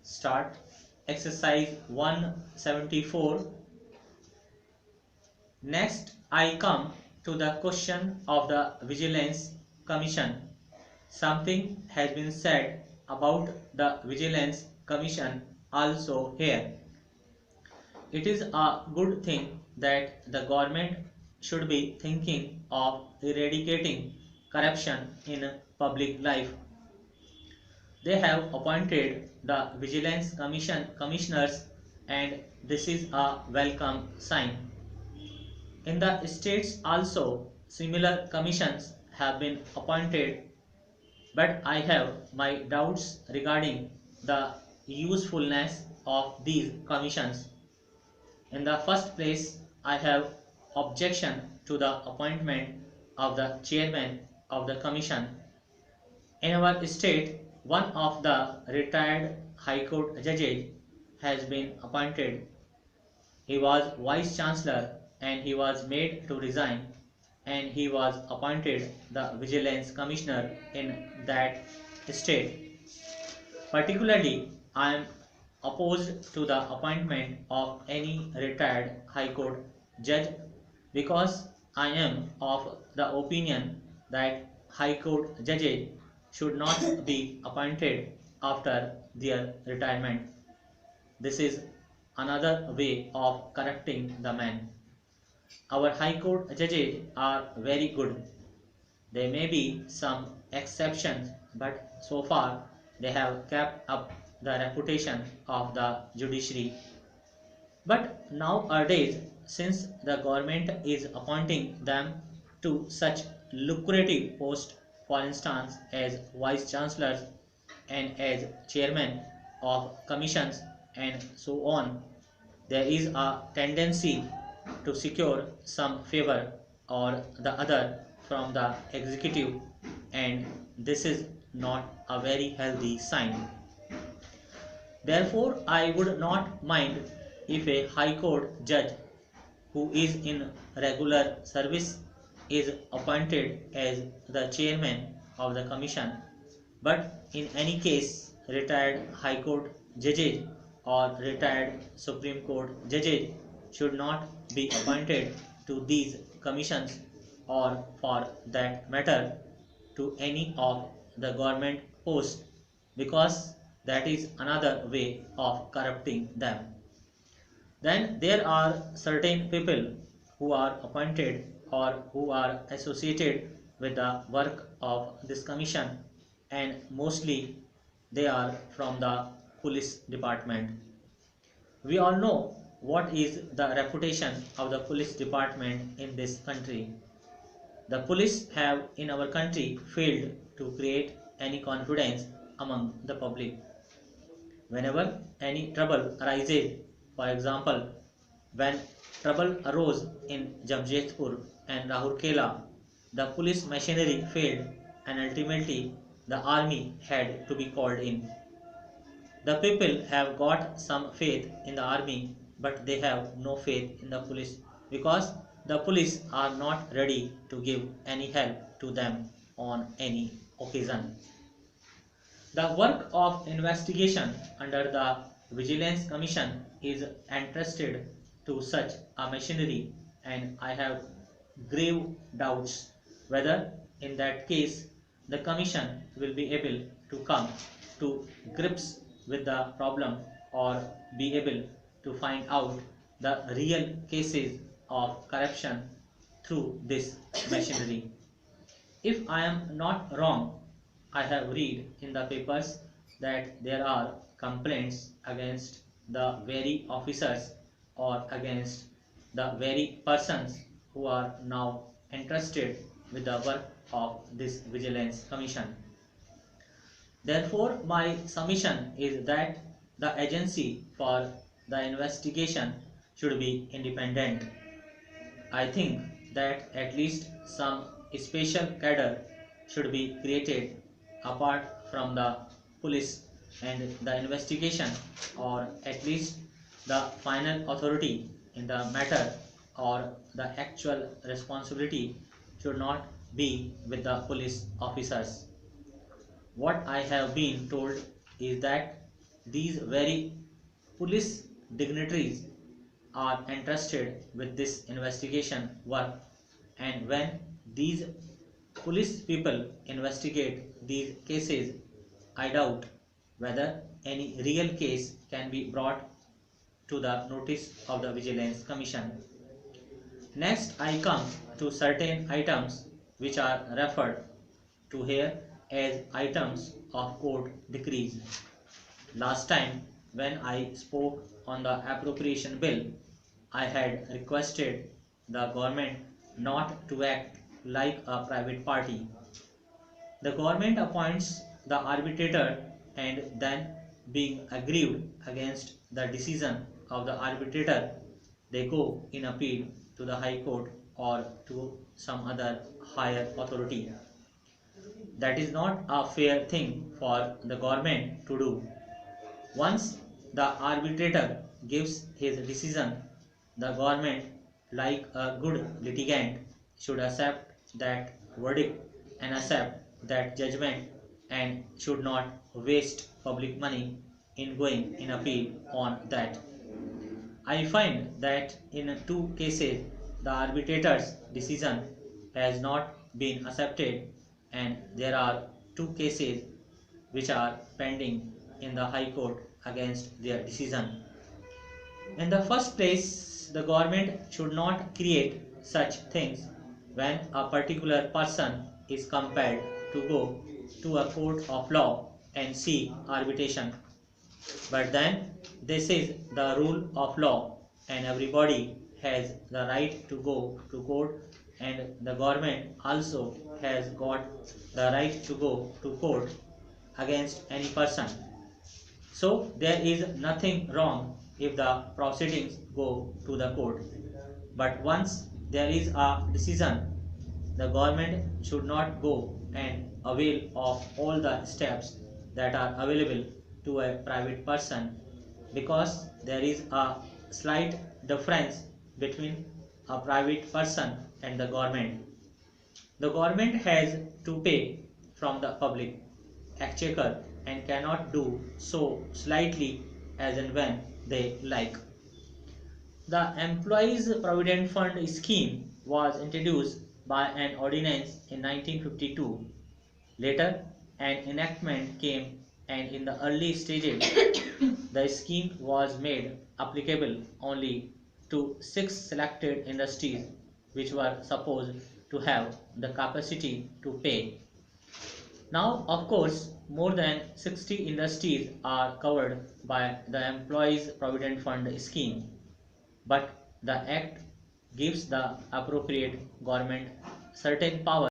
Start. Exercise 174. Next, I come to the question of the Vigilance Commission. Something has been said about the Vigilance Commission also here. It is a good thing that the government should be thinking of eradicating corruption in public life. They have appointed the Vigilance Commission commissioners, and this is a welcome sign. In the states also similar commissions have been appointed, but I have my doubts regarding the usefulness of these commissions. In the first place, I have objection to the appointment of the chairman of the commission. In our state, one of the retired High Court judges has been appointed. He was Vice Chancellor and he was made to resign, and he was appointed the Vigilance Commissioner in that state. Particularly, I am opposed to the appointment of any retired High Court judge because I am of the opinion that High Court judges should not be appointed after their retirement. This is another way of corrupting the man. Our High Court judges are very good. There may be some exceptions, but so far they have kept up the reputation of the judiciary. But nowadays, since the government is appointing them to such lucrative posts, for instance, as vice chancellors and as chairman of commissions and so on, there is a tendency to secure some favor or the other from the executive, and this is not a very healthy sign. Therefore, I would not mind if a High Court judge who is in regular service is appointed as the chairman of the commission. But in any case, retired High Court judges or retired Supreme Court judges should not be appointed to these commissions, or for that matter to any of the government posts, because that is another way of corrupting them. Then there are certain people who are appointed or who are associated with the work of this commission, and mostly they are from the police department. We all know what is the reputation of the police department in this country. The police have in our country failed to create any confidence among the public. Whenever any trouble arises, for example, when trouble arose in Jamshedpur and Raurkela, the police machinery failed and ultimately the army had to be called in. The people have got some faith in the army, but they have no faith in the police because the police are not ready to give any help to them on any occasion. The work of investigation under the Vigilance Commission is entrusted to such a machinery, and I have grave doubts whether in that case the Commission will be able to come to grips with the problem or be able to find out the real cases of corruption through this machinery. If I am not wrong, I have read in the papers that there are complaints against the very officers or against the very persons who are now entrusted with the work of this Vigilance Commission. Therefore, my submission is that the agency for the investigation should be independent. I think that at least some special cadre should be created apart from the police, and the investigation, or at least the final authority in the matter or the actual responsibility should not be with the police officers. What I have been told is that these very police dignitaries are entrusted with this investigation work, and when these police people investigate these cases, I doubt whether any real case can be brought to the notice of the Vigilance Commission. Next, I come to certain items which are referred to here as items of court decrees. Last time, when I spoke on the appropriation bill, I had requested the government not to act like a private party. The government appoints the arbitrator, and then, being aggrieved against the decision of the arbitrator, they go in appeal to the High Court or to some other higher authority. That is not a fair thing for the government to do. Once the arbitrator gives his decision, the government, like a good litigant, should accept that verdict and accept that judgment, and should not waste public money in going in appeal on that. I find that in two cases the arbitrator's decision has not been accepted, and there are two cases which are pending in the High Court against their decision. In the first place, the government should not create such things when a particular person is compelled to go to a court of law and seek arbitration. But then this is the rule of law, and everybody has the right to go to court, and the government also has got the right to go to court against any person. So there is nothing wrong if the proceedings go to the court. But once there is a decision, the government should not go and avail of all the steps that are available to a private person, because there is a slight difference between a private person and the government. The government has to pay from the public exchequer and cannot do so slightly as and when they like. The Employees Provident Fund scheme was introduced by an ordinance in 1952. Later, an enactment came, and in the early stages, the scheme was made applicable only to 6 selected industries which were supposed to have the capacity to pay. Now, of course, more than 60 industries are covered by the Employees Provident Fund scheme, but the Act gives the appropriate government certain powers